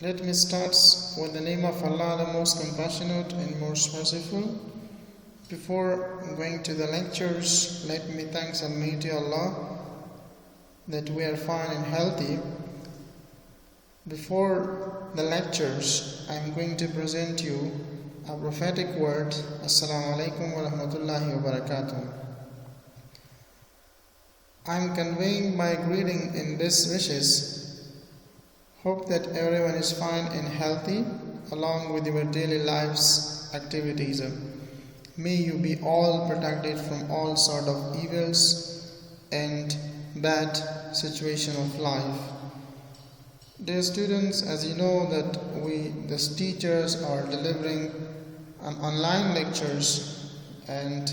Let me start with the name of Allah, the most compassionate and most merciful. Before going to the lectures, let me thank Almighty Allah that we are fine and healthy. Before the lectures, I am going to present you a prophetic word. Assalamu alaikum wa rahmatullahi wa barakatuh. I am conveying my greeting in best wishes. Hope that everyone is fine and healthy along with your daily life's activities. May you be all protected from all sort of evils and bad situation of life. Dear students, as you know that we, the teachers, are delivering an online lectures, and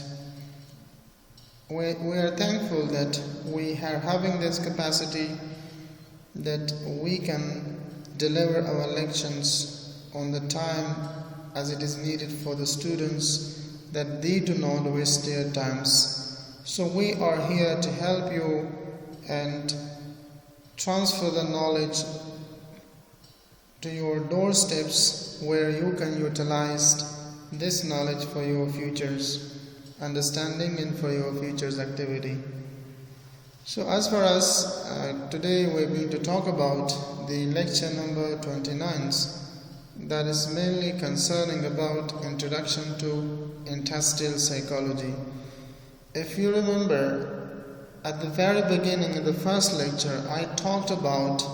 we are thankful that we are having this capacity that we can deliver our lections on the time as it is needed for the students, that they do not waste their times. So we are here to help you and transfer the knowledge to your doorsteps where you can utilize this knowledge for your future's understanding and for your future's activity. So as for us, today we're going to talk about the lecture number 29, that is mainly concerning about introduction to industrial psychology. If you remember, at the very beginning of the first lecture, I talked about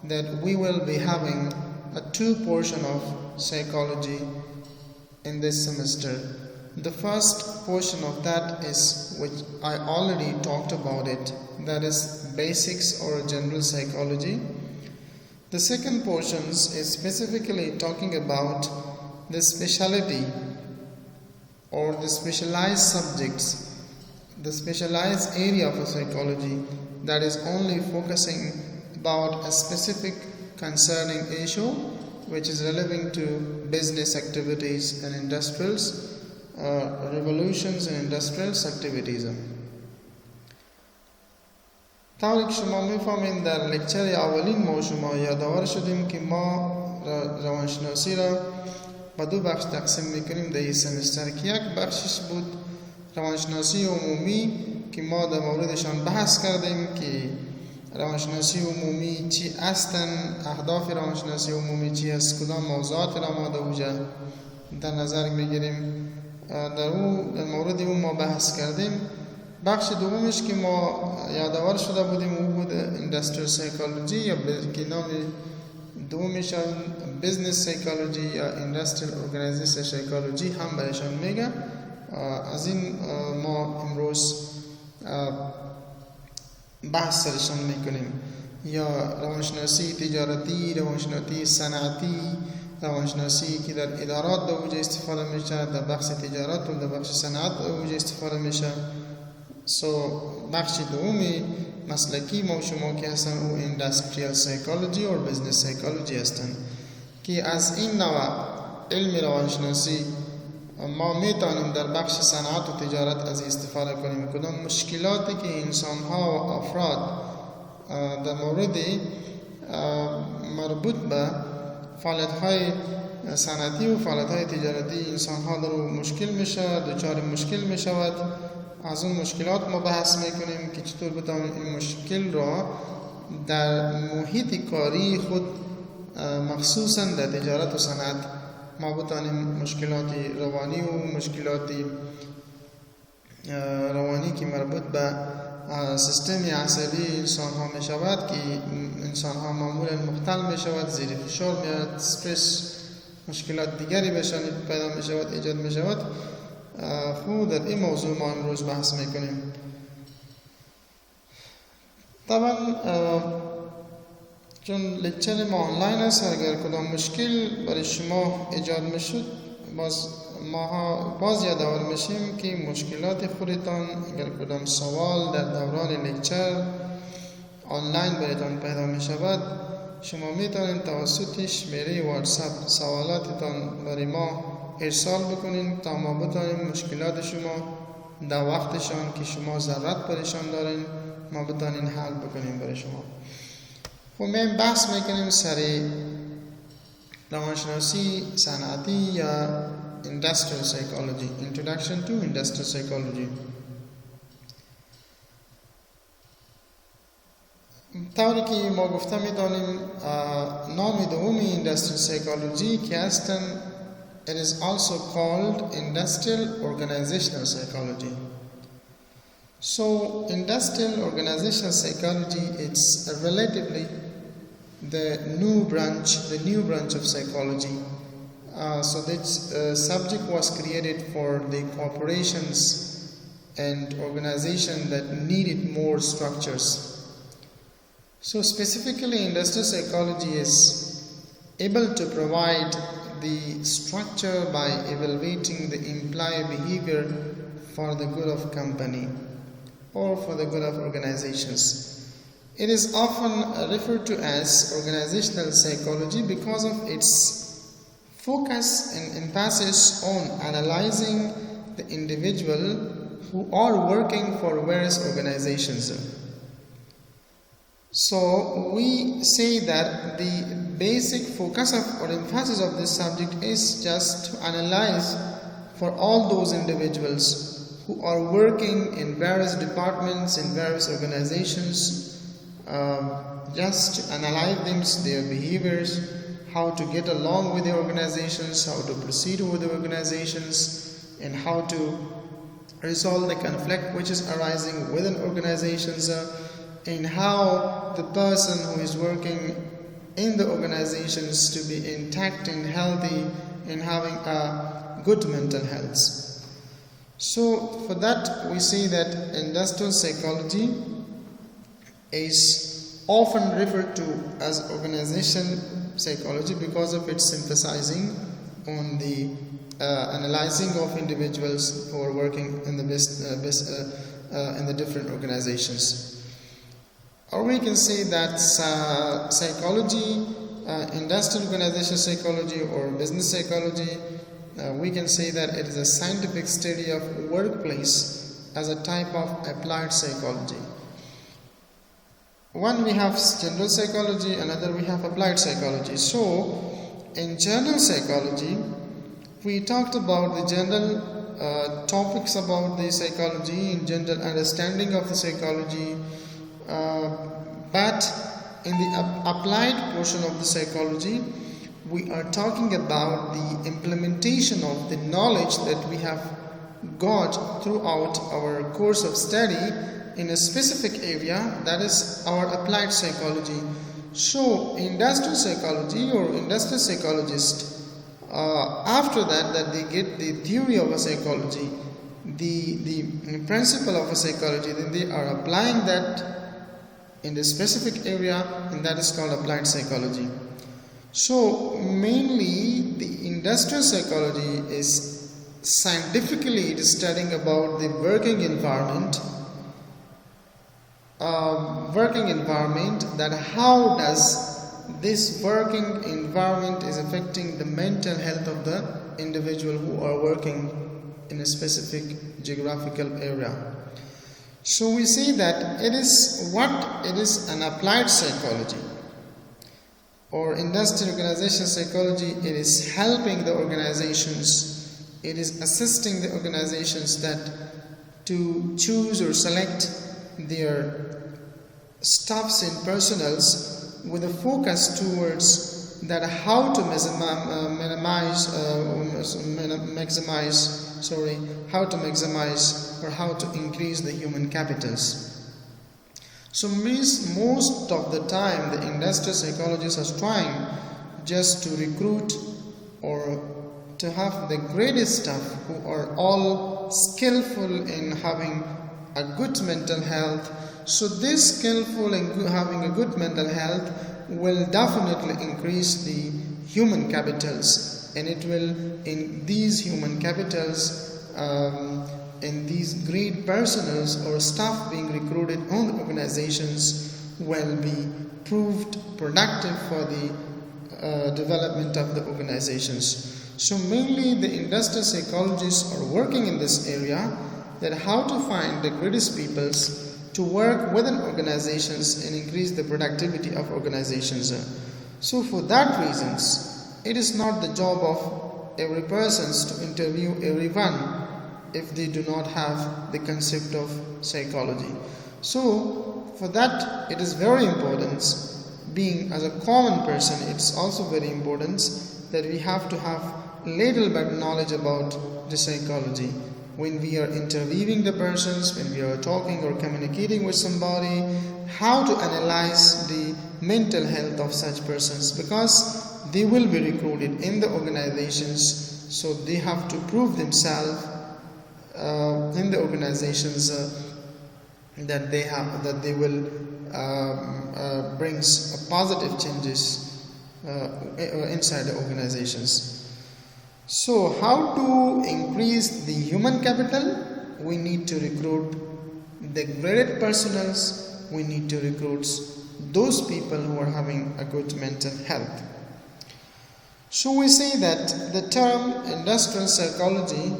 that we will be having a two portion of psychology in this semester. The first portion of that is, which I already talked about it, that is basics or general psychology. The second portion is specifically talking about the specialty or the specialized subjects, the specialized area of psychology that is only focusing about a specific concerning issue which is relevant to business activities and industrials, revolutions and industrial activities. طوری که شما میفهمین در لکچر اولین ما شما یادآور شدیم که ما روانشناسی را به دو بخش تقسیم میکنیم در این سمستر، که یک بخشش بود روانشناسی عمومی که ما در موردشان بحث کردیم که روانشناسی عمومی چی هستن، اهداف روانشناسی عمومی چی است، کدام موضوعات را ما در نظر میگیریم. در مورد اون ما بحث کردیم. بخش دومش که ما یادآور شده بودیم او بود اندستریال سایکولوژی، یا که نام دومش بزنس سایکولوژی یا اندستریال ارگانایزیشن سایکولوژی هم برایشان میگه. از این ما امروز بحث سرشان میکنیم، یا روانشناسی تجارتی، روانشناسی صنعتی، روانشناسی که در ادارات در اوج استفاده میشه، در بخش تجارت و در بخش صنعت در اوج استفاده میشه. بخش دومی مسلکی ما شما که هستن او اندستریال سایکولوژی و بزنس سایکولوژی هستن، که از این نوع علم روانشناسی ما میتونیم در بخش صنعت و تجارت از استفاده کنیم. کدام مشکلاتی که انسان ها و افراد در مورد مربوط به فعالیت های صنعتی و فعالیت های تجارتی انسان ها در مشکل میشه، دچار مشکل میشود، از اون مشکلات ما بحث میکنیم که چطور بتوانیم این مشکل را در محیط کاری خود مخصوصا در تجارت و صنعت ما بتوانیم مشکلات روانی و مشکلات روانی که مربوط به سیستم عصبی انسان ها می شود، که انسان ها معمولا مختل می شود، زیر فشار میاد، استرس، مشکلات دیگری بهشان پیدا می شود، ایجاد می شود. خود در این موضوع ما امروز بحث میکنیم. طبعا چون لکچر ما آنلاین است، اگر کدام مشکل برای شما ایجاد میشد باز یادآور میشیم که مشکلات خودتان، اگر کدام سوال در دوران لکچر آنلاین برایتان پیدا می شود، شما میتونید توسط شماره واتساپ سوالاتتان برای ما ارسال بکنین تا ما بتوانیم مشکلات شما در وقتشان که شما ضرورت برایشان دارین ما بتوانیم حل بکنیم برای شما. خب ما بحث میکنیم سر Now I shall see Sanatiya Industrial Psychology. Introduction to Industrial Psychology. طوری که ما گفته می‌دانیم نام دومی Industrial Psychology که هستند it is also called Industrial Organizational Psychology. So Industrial Organizational Psychology, it's relatively the new branch of psychology. So this subject was created for the corporations and organizations that needed more structures. So specifically, industrial psychology is able to provide the structure by evaluating the employee behavior for the good of company or for the good of organizations. It is often referred to as organizational psychology because of its focus and emphasis on analyzing the individual who are working for various organizations. So we say that the basic focus of or emphasis of this subject is just to analyze for all those individuals who are working in various departments, in various organizations, just to analyze them, their behaviors, how to get along with the organizations, how to proceed with the organizations, and how to resolve the conflict which is arising within organizations, and how the person who is working in the organizations to be intact and healthy and having a good mental health. So for that we say that industrial psychology is often referred to as organizational psychology because of its emphasizing on the analyzing of individuals who are working in the in the different organizations. Or we can say that psychology, industrial organizational psychology or business psychology, we can say that it is a scientific study of workplace as a type of applied psychology. One we have general psychology, another we have applied psychology. So in general psychology, we talked about the general topics about the psychology, in general understanding of the psychology, but in the applied portion of the psychology, we are talking about the implementation of the knowledge that we have got throughout our course of study in a specific area, that is our applied psychology. So industrial psychology or industrial psychologist, after that they get the theory of a psychology, the principle of a psychology, then they are applying that in the specific area, and that is called applied psychology. So mainly the industrial psychology is scientifically studying about the working environment, that how does this working environment is affecting the mental health of the individual who are working in a specific geographical area. So we see that it is an applied psychology or industrial organizational psychology. It is helping the organizations, it is assisting the organizations that to choose or select their staffs and personals with a focus towards that how to maximize or how to increase the human capitals. So most of the time the industrial psychologists are trying just to recruit or to have the greatest staff who are all skillful in having a good mental health. So this skillful in having a good mental health will definitely increase the human capitals, and it will, in these human capitals, in these great personals or staff being recruited on the organizations will be proved productive for the development of the organizations. So mainly the industrial psychologists are working in this area, that how to find the greatest peoples to work within organizations and increase the productivity of organizations. So for that reasons, it is not the job of every person to interview everyone if they do not have the concept of psychology. So for that it is very important, being as a common person, it's also very important that we have to have little bit knowledge about the psychology. When we are interviewing the persons, when we are talking or communicating with somebody, how to analyze the mental health of such persons, because they will be recruited in the organizations, so they have to prove themselves in the organizations that they will brings positive changes inside the organizations. So how to increase the human capital? We need to recruit the graded personals. We need to recruit those people who are having a good mental health. So we say that the term industrial psychology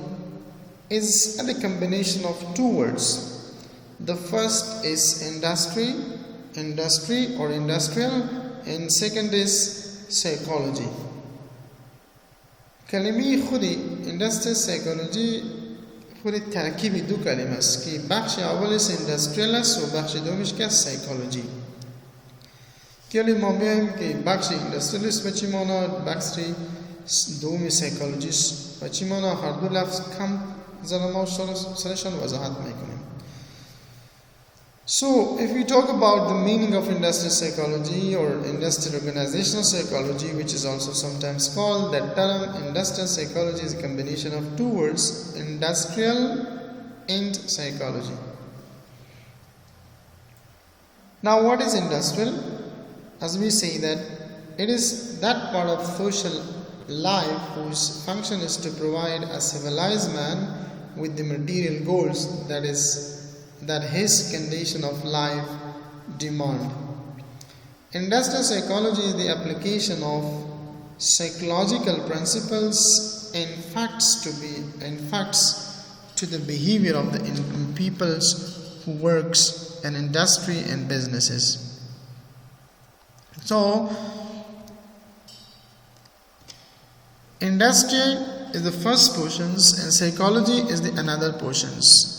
is a combination of two words. The first is industry or industrial, and second is psychology. کلمه خودی industrial psychology خودی ترکیب دو کلمه است که بخش اولش industrial است و بخش دومش که psychology. که ما میایم که بخش industrialist به چی مانا، بخش دوم psychologist به چی مانا، هر دو لفظ کم زدن ما سرشان وضاحت میکنیم. So, if we talk about the meaning of industrial psychology or industrial organizational psychology, which is also sometimes called, that term industrial psychology is a combination of two words, industrial and psychology. Now, what is industrial? As we say that it is that part of social life whose function is to provide a civilized man with the material goals that his condition of life demand. Industrial psychology is the application of psychological principles and facts to the behavior of the peoples who works in industry and businesses. So, industry is the first portions and psychology is the another portions.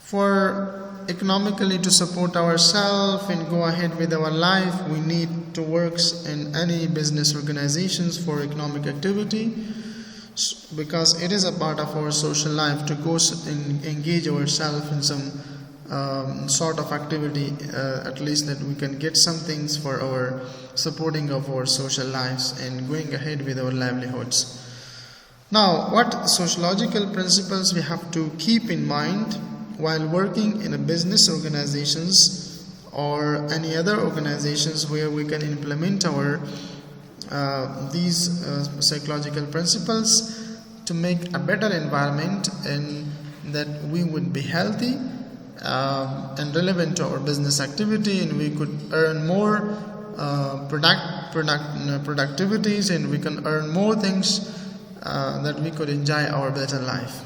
For economically to support ourselves and go ahead with our life, we need to work in any business organizations for economic activity, because it is a part of our social life to go and engage ourselves in some sort of activity, at least that we can get some things for our supporting of our social lives and going ahead with our livelihoods. Now, what sociological principles we have to keep in mind while working in a business organizations or any other organizations where we can implement our these psychological principles to make a better environment and that we would be healthy and relevant to our business activity, and we could earn more productivities, and we can earn more things that we could enjoy our better life.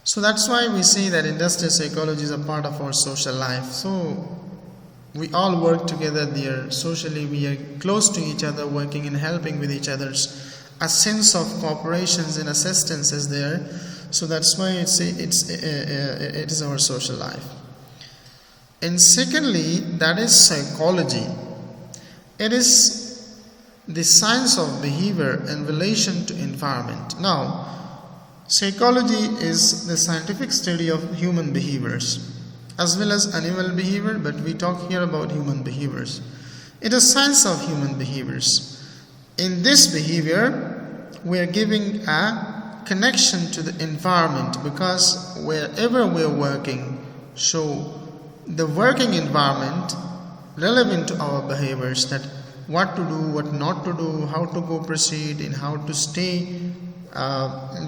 So that's why we say that industrial psychology is a part of our social life. So we all work together there. Socially we are close to each other, working and helping with each other. A sense of cooperation and assistance is there. So that's why it is our social life. And secondly, that is psychology. It is the science of behavior in relation to environment. Now, psychology is the scientific study of human behaviors as well as animal behavior, but we talk here about human behaviors. It is science of human behaviors. In this behavior, we are giving a connection to the environment, because wherever we are working, so the working environment relevant to our behaviors, that what to do, what not to do, how to go proceed, and how to stay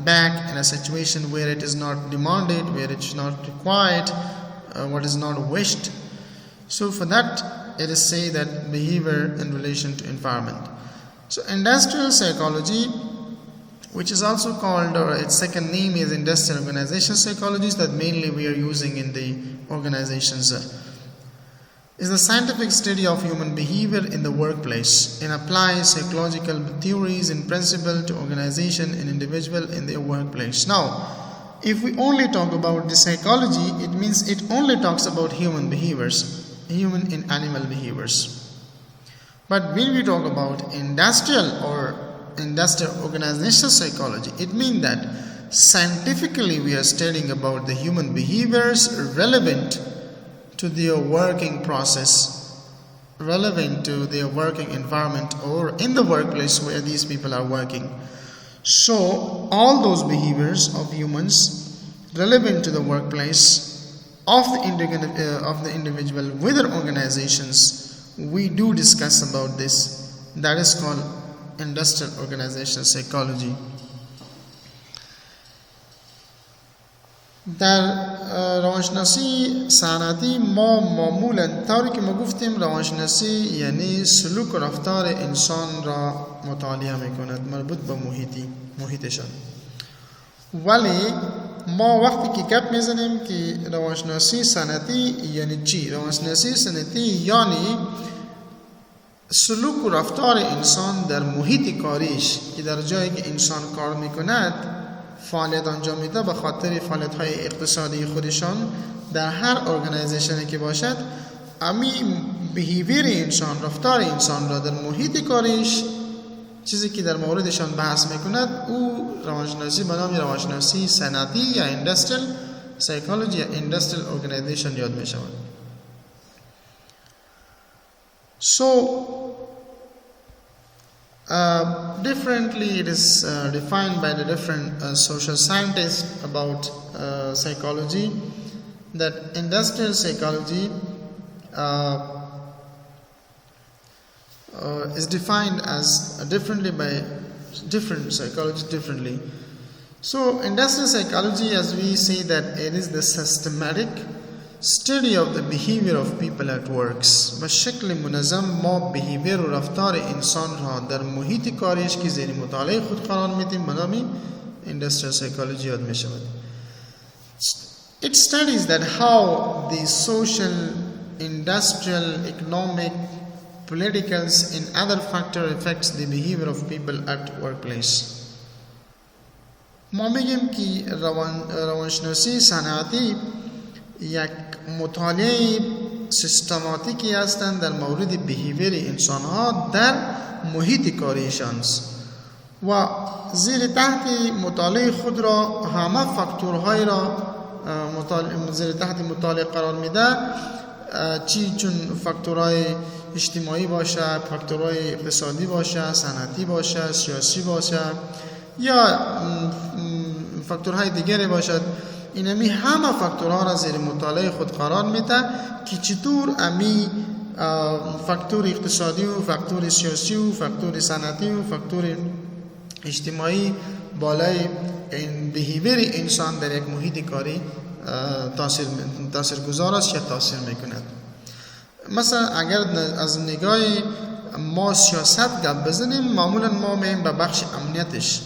back in a situation where it is not demanded, where it is not required, what is not wished. So for that it is say that behavior in relation to environment. So industrial psychology, which is also called, or its second name is industrial organization psychology, that mainly we are using in the organizations. is the scientific study of human behavior in the workplace and applies psychological theories and principles to organization and individual in their workplace. Now, if we only talk about the psychology, it means it only talks about human behaviors, human and animal behaviors. But when we talk about industrial organizational psychology, it means that scientifically we are studying about the human behaviors relevant to their working process, relevant to their working environment or in the workplace where these people are working. So all those behaviors of humans relevant to the workplace of the individual with their organizations, we do discuss about this. That is called industrial organizational psychology. در روانشناسی صنعتی ما معمولا طوری که ما گفتیم روانشناسی یعنی سلوک و رفتار انسان را مطالعه میکند مربوط به محیطشان. ولی ما وقتی که گپ میزنیم که روانشناسی صنعتی یعنی چی؟ روانشناسی صنعتی یعنی سلوک و رفتار انسان در محیط کاریش که در جایی که انسان کار میکند فعالیت انجام میده به خاطر فعالیت های اقتصادی خودشان در هر ارگانیزیشنی که باشد امی بیهیویر انسان رفتار انسان را در محیط کاریش چیزی که در موردشان بحث میکند او روانشناسی به نام روانشناسی صنعتی یا industrial psychology یا industrial organization یاد می شود. Differently it is defined by the different social scientists about psychology, that industrial psychology is defined as differently by different psychology differently. So industrial psychology, as we say, that it is the systematic study of the behavior of people at works. بشکل منظم ما behavior و رفتار انسان را در محیط کاریش که زیر مطالعه خود قرار میدیم به نام industrial psychology یاد می شود. It studies that how the social, industrial, economic, political and other factor affects the behavior of people at workplace. ما میگیم که روانشناسی صنعتی یک مطالعه سیستماتیکی هستند در مورد بیهیویر انسان ها در محیط کاریشان و زیر تحت مطالعه خود را همه فاکتورهای را زیر تحت مطالعه قرار میده، چون فاکتورهای اجتماعی باشه، فاکتورهای اقتصادی باشه، صنعتی باشه، سیاسی باشه یا فاکتورهای دیگری باشد. اینمی همه فاکتورها را زیر مطالعه خود قرار میده که چطور امی فاکتور اقتصادی و فاکتور سیاسی و فاکتور صنعتی و فاکتور اجتماعی بالای این بیهیویر انسان در یک محیط کاری تاثیرگذار است یا تاثیر میکند. مثلا اگر از نگاه ما سیاست گپ بزنیم، معمولا ما میایم به بخش امنیتش.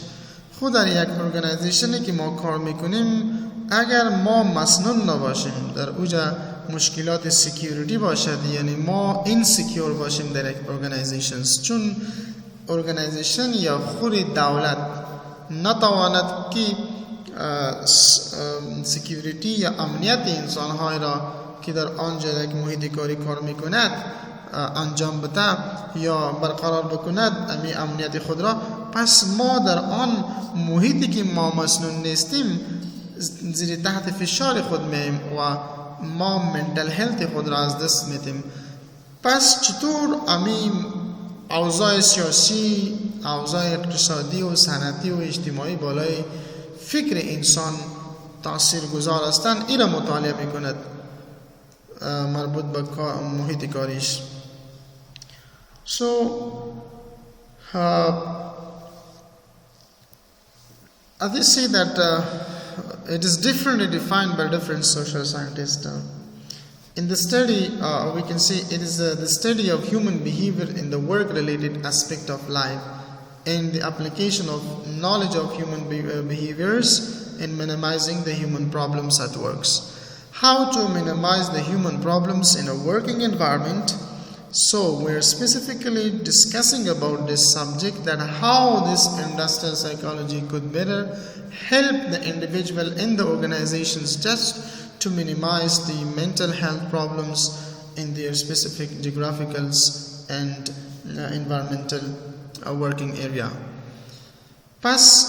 خود در یک ارگانیزیشنی که ما کار میکنیم اگر ما مسنون نباشیم، در اوجا مشکلات سکیوریتی باشد، یعنی ما اینسکیور باشیم در یک ارگانیزیشن، چون ارگانیزیشن یا خود دولت نتواند که سکیوریتی یا امنیت انسان‌های را که در آنجا یک محیط کاری کار میکند انجام بده یا برقرار بکند امی امنیت خود را، پس ما در آن محیطی که ما مسنون نیستیم زیر تحت فشار خود میم و ما منتل هلت خود را از دست میدیم. پس چطور امی اوضاع سیاسی، اوضاع اقتصادی و صنعتی و اجتماعی بالای فکر انسان تأثیر گذار هستند، این را مطالعه میکند مربوط به محیط کاریش. So as they say that it is differently defined by different social scientists. In the study, we can see it is the study of human behavior in the work-related aspect of life and the application of knowledge of human behaviors in minimizing the human problems at works. How to minimize the human problems in a working environment. So we're specifically discussing about this subject, that how this industrial psychology could better help the individual in the organizations just to minimize the mental health problems in their specific geographical and environmental working area. پس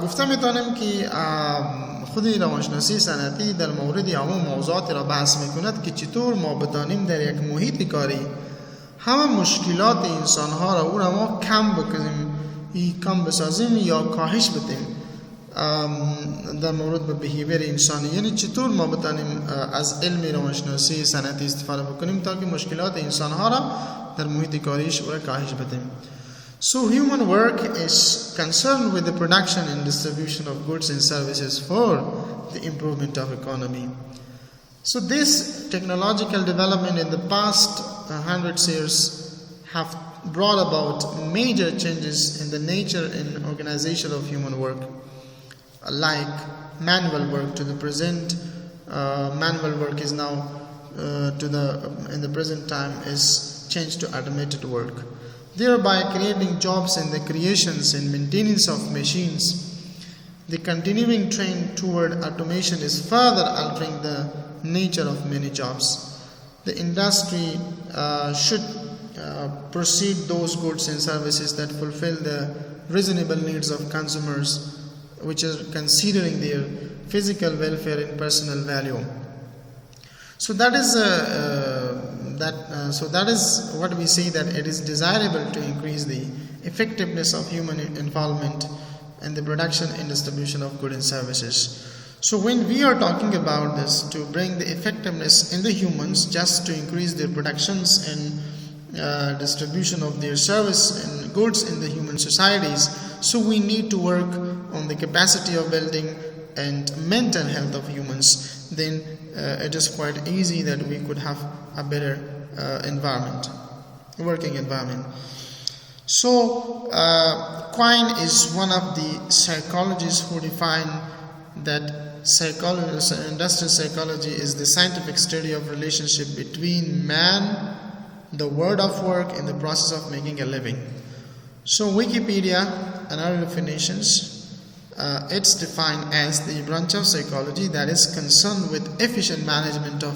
گفتم میتونم که خود روانشناسی صنعتی در مورد عموم موضوعات را بحث میکند که چطور ما بتانیم در یک محیط کاری همه مشکلات انسانها را او را ما کم بکنیم، کم بسازیم یا کاهش بدیم در مورد به بیهیویر انسانی. یعنی چطور ما بتانیم از علم روانشناسی صنعتی استفاده بکنیم تا که مشکلات انسانها را در محیط کاریش او را کاهش بدیم. So human work is concerned with the production and distribution of goods and services for the improvement of economy. So this technological development in the past hundreds years have brought about major changes in the nature and organization of human work, like manual work. To the present, manual work is now in the present time is changed to automated work, thereby creating jobs in the creations and maintenance of machines. The continuing trend toward automation is further altering the nature of many jobs. The industry should proceed those goods and services that fulfill the reasonable needs of consumers, which are considering their physical welfare and personal value. So that is what we say, that it is desirable to increase the effectiveness of human involvement in the production and distribution of goods and services. So when we are talking about this, to bring the effectiveness in the humans, just to increase their productions and distribution of their service and goods in the human societies, so we need to work on the capacity of building and mental health of humans. Then it is quite easy that we could have a better working environment. So Quine is one of the psychologists who define that industrial psychology is the scientific study of relationship between man, the world of work, and the process of making a living. So Wikipedia and other definitions, it's defined as the branch of psychology that is concerned with efficient management of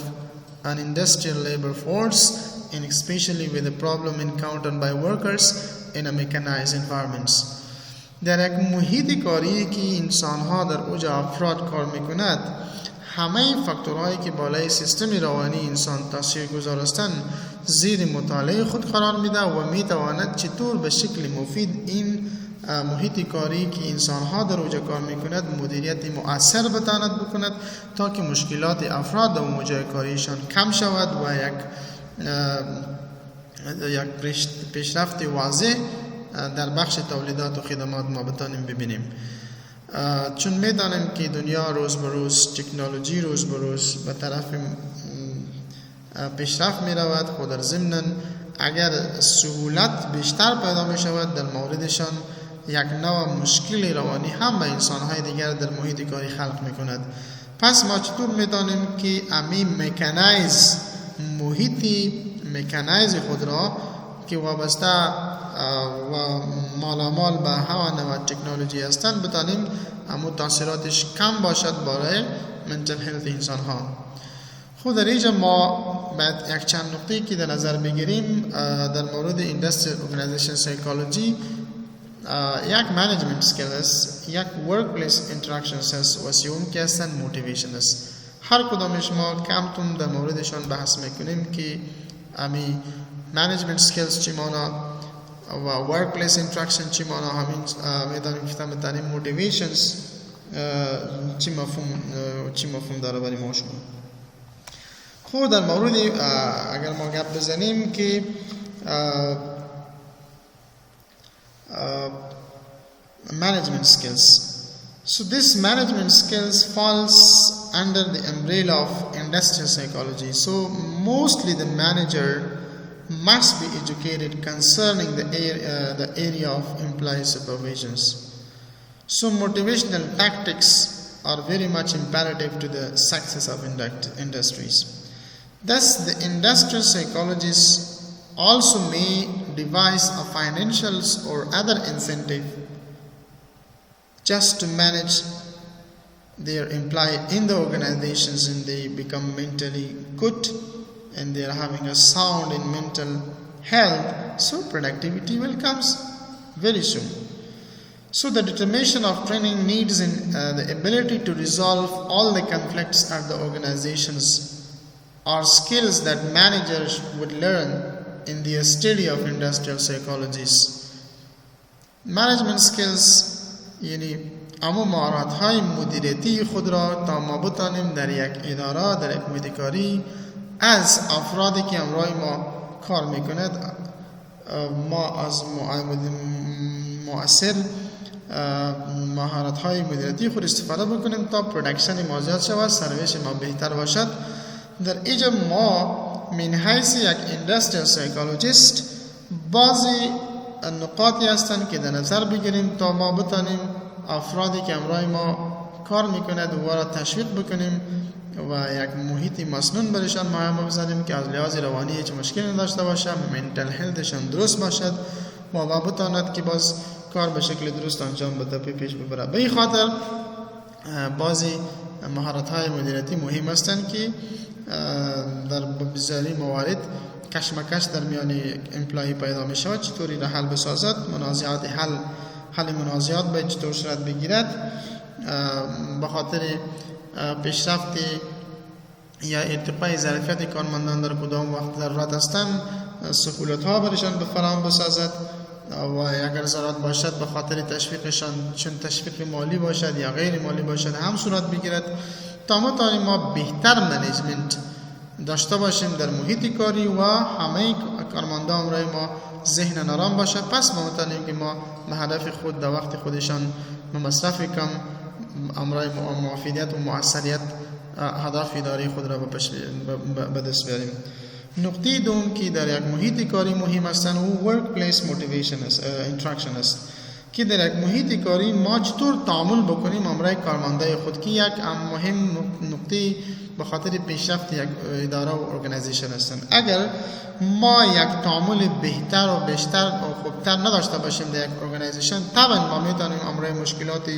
an industrial labor force, and especially with the problem encountered by workers in a mechanized environments. در یک محیط کاری که انسان‌ها در اوج افراد کار می‌کند، همه فاکتورهایی که بالای سیستم روانی انسان تاثیرگذار هستند زیر مطالعه خود قرار میده و میتواند چطور به شکل مفید این محیط کاری که انسان‌ها در اوج کار می‌کند مدیریت مؤثر بتواند بکند تا که مشکلات افراد در اوج کاریشان کم شود و یک پیشرفت واضح در بخش تولیدات و خدمات ما بتانیم ببینیم. چون میدانیم که دنیا روز به روز، تکنولوژی روز به روز به طرف پیشرفت می رود، خود در ضمن اگر سهولت بیشتر پیدا می شود در موردشان، یک نوع مشکل روانی هم به انسان‌های دیگر در محیط کاری خلق می کند. پس ما چطور می دانیم که امی مکانایز خود را که وابسته و مالامال به هوا نوع تکنولوژی هستند بتانیم اما تاثیراتش کم باشد برای منتل هلت انسان ها. خود در اینجا ما باید یک چند نقطه‌ای که در نظر بگیریم در مورد Industrial Organization Psychology. یک management skill است، یک workplace interactions است و سیوم که هستن motivation است. هر کدامش ما کمتون در موردشان بحث میکنیم که امی management skills چی مانا و workplace interaction چی مانا، همین میدانیم که تمام motivations چی مفهوم داره برای ما شما. خود در مورد اگر ما گپ بزنیم که management skills. So this management skills falls under the umbrella of industrial psychology. So mostly the manager must be educated concerning the area of employee supervisions. So motivational tactics are very much imperative to the success of industries. Thus, the industrial psychologists also may devise a financial or other incentive just to manage their employee in the organizations, and they become mentally good and they are having a sound in mental health, so productivity will come very soon. So the determination of training needs in the ability to resolve all the conflicts at the organizations are skills that managers would learn in their study of industrial psychologies. Management skills یعنی اما مهارت‌های مدیریتی خود را تا ما بتانیم در یک اداره، در یک محیط از افرادی که همراه ما کار میکند ما از مؤثر مهارت‌های مدیریتی خود استفاده بکنیم تا پروداکشن ما زیاد شود، سرویس ما بهتر باشد. در اینجا ما من حیث یک اندستریال سایکولوژیست بعضی نقاطی هستند که در نظر بگیریم تا ما بتانیم افرادی که همراه ما کار میکند و را تشویق بکنیم و یک محیط مسنون برشان مهم بزنیم که از لحاظ روانی هیچ مشکلی نداشته باشه، منتل هلتشان درست باشد و بتاند که باز کار به شکل درست انجام بده پیش ببره. به این خاطر بعضی مهارت‌های مدیریتی مهم هستند که در بسیاری موارد کشمکش در میان امپلایی پیدا می شود، چطوری را حل بسازد، منازعات حل منازعات به چطور صورت بگیرد، به خاطر پیشرفت یا ارتقای ظرفیت کارمندان در کدام وقت ضرورت هستند سهولت ها برشان بفراهم بسازد و اگر ضرورت باشد به خاطر تشویقشان، چون تشویق مالی باشد یا غیر مالی باشد هم صورت بگیرد تا ما بهتر منیجمنت داشته باشیم در محیط کاری و همه کارمندان رای ما ذهن آرام باشه. پس ما میتونیم که ما به هدف خود در وقت خودشان مصرف کم امرای موفقیت و موثریت هدف اداری خود را به دست بیاریم. نقطه دوم که در یک محیط کاری مهم هستند و ورک پلیس موتیویشن است، اینتراکشن است که در یک محیط کاری ما چطور تعامل بکنیم امرای کارمندای خود که یک مهم نقطه به خاطر پیشرفت یک اداره و ارگانیزیشن هستند. اگر ما یک تعامل بهتر و بیشتر و خوبتر نداشته باشیم در یک ارگانیزیشن، طبعا ما میتونیم امرای مشکلات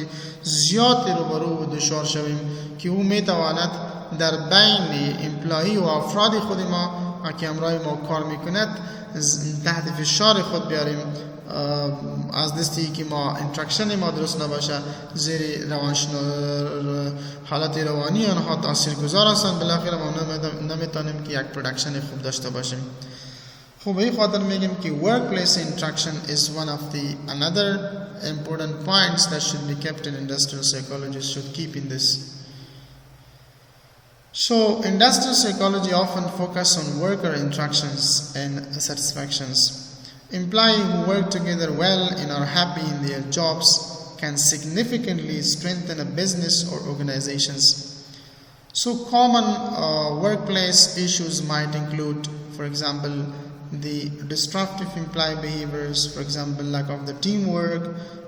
زیاد روبرو و دچار شویم که او میتواند در بین امپلایی و افراد خود ما که امرای ما کار میکند تحت فشار خود بیاریم، از دستی که ما اینتراکشن ما درست نباشه، زیر حالت روانی آنها تاثیرگذار هستند، بالاخره ما نمیتونیم که یک پروداکشن خوب داشته باشیم. خب به این خاطر میگیم که workplace interaction is one of the another important points that should be kept in industrial psychology, should keep in this. So industrial psychology often focus on worker interactions and satisfactions. Employees who work together well and are happy in their jobs can significantly strengthen a business or organizations. So common workplace issues might include, for example, the disruptive employee behaviors, for example, lack of the teamwork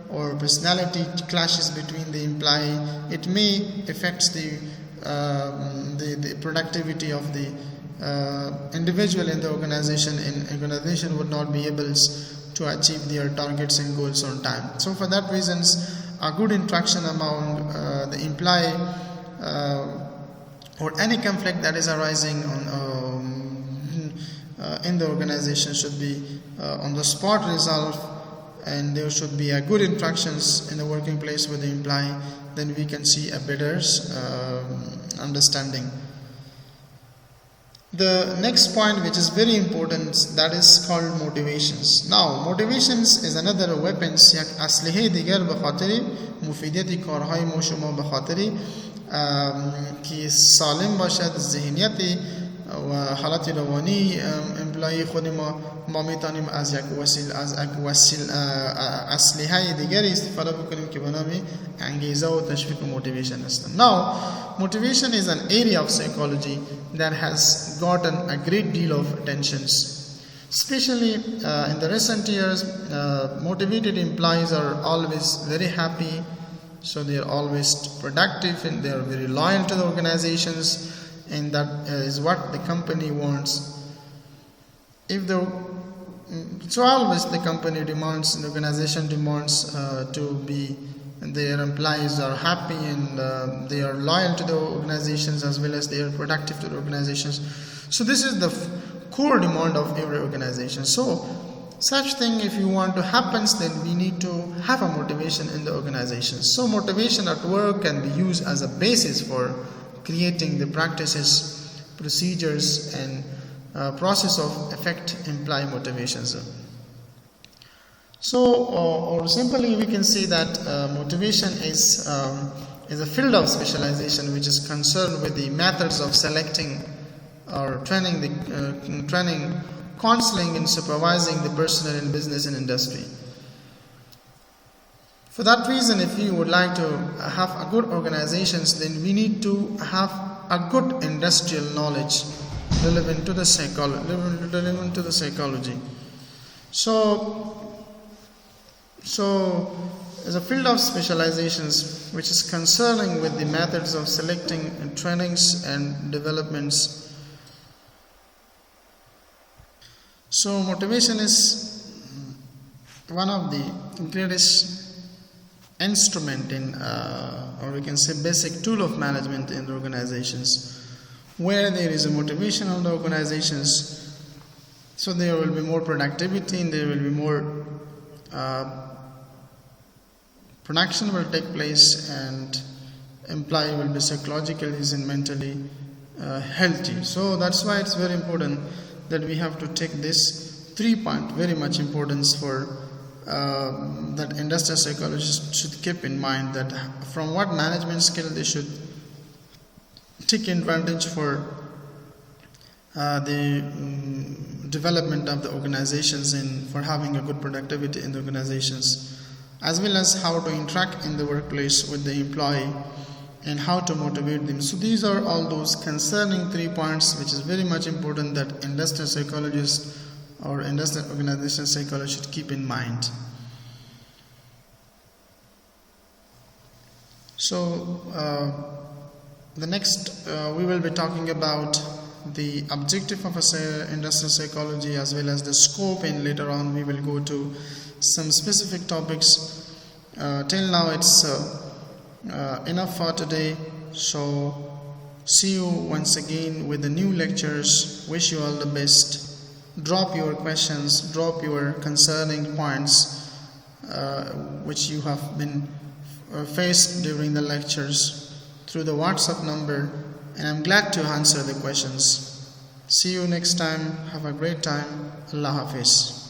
or personality clashes between the employee. It may affect the productivity of the individual in the organization, and organization would not be able to achieve their targets and goals on time. So for that reasons, a good interaction among the employee or any conflict that is arising in the organization should be on the spot resolved, and there should be a good interactions in the working place with the employee. Then we can see a better understanding. The next point, which is very important, that is called motivations. Now motivations is another weapons یک اسلحه دیگر به خاطر مفیدیت کارهای ما شما به خاطر که سالم باشد ذهنیت و حالت روانی امپلایی خود ما میتونیم از یک اسلحه دیگری استفاده بکنیم که به نام انگیزه و تشویق و موتیویشن هستند. Now motivation is an area of psychology that has gotten a great deal of attentions. Especially in the recent years, motivated employees are always very happy so they are always productive and they are very loyal to the organizations, and that is what the company wants. So always the company demands, the organization demands to be, their employees are happy and they are loyal to the organizations as well as they are productive to the organizations. So this is the core demand of every organization. So such thing, if you want to happen, then we need to have a motivation in the organization. So motivation at work can be used as a basis for creating the practices, procedures and process of affect employee motivations. So or simply we can say that motivation is a field of specialization which is concerned with the methods of selecting or training, counseling and supervising the personnel in business and industry. For that reason, if we would like to have a good organizations, then we need to have a good industrial knowledge relevant to the psychology. So as a field of specializations which is concerning with the methods of selecting and trainings and developments. So motivation is one of the greatest instrument in or we can say basic tool of management in the organizations. Where there is a motivation on the organizations, so there will be more productivity and there will be more production will take place, and employee will be psychologically and mentally healthy. So that's why it's very important that we have to take this 3 point very much importance for that industrial psychologists should keep in mind, that from what management skill they should take advantage for the development of the organizations and for having a good productivity in the organizations, as well as how to interact in the workplace with the employee and how to motivate them. So these are all those concerning 3 points which is very much important that industrial psychologists or industrial organization psychologists should keep in mind. So the next we will be talking about the objective of industrial psychology as well as the scope, and later on we will go to some specific topics. Till now it's enough for today. So see you once again with the new lectures. Wish you all the best. Drop your questions, drop your concerning points which you have been faced during the lectures through the WhatsApp number, and I'm glad to answer the questions. See you next time. Have a great time. Allah Hafiz.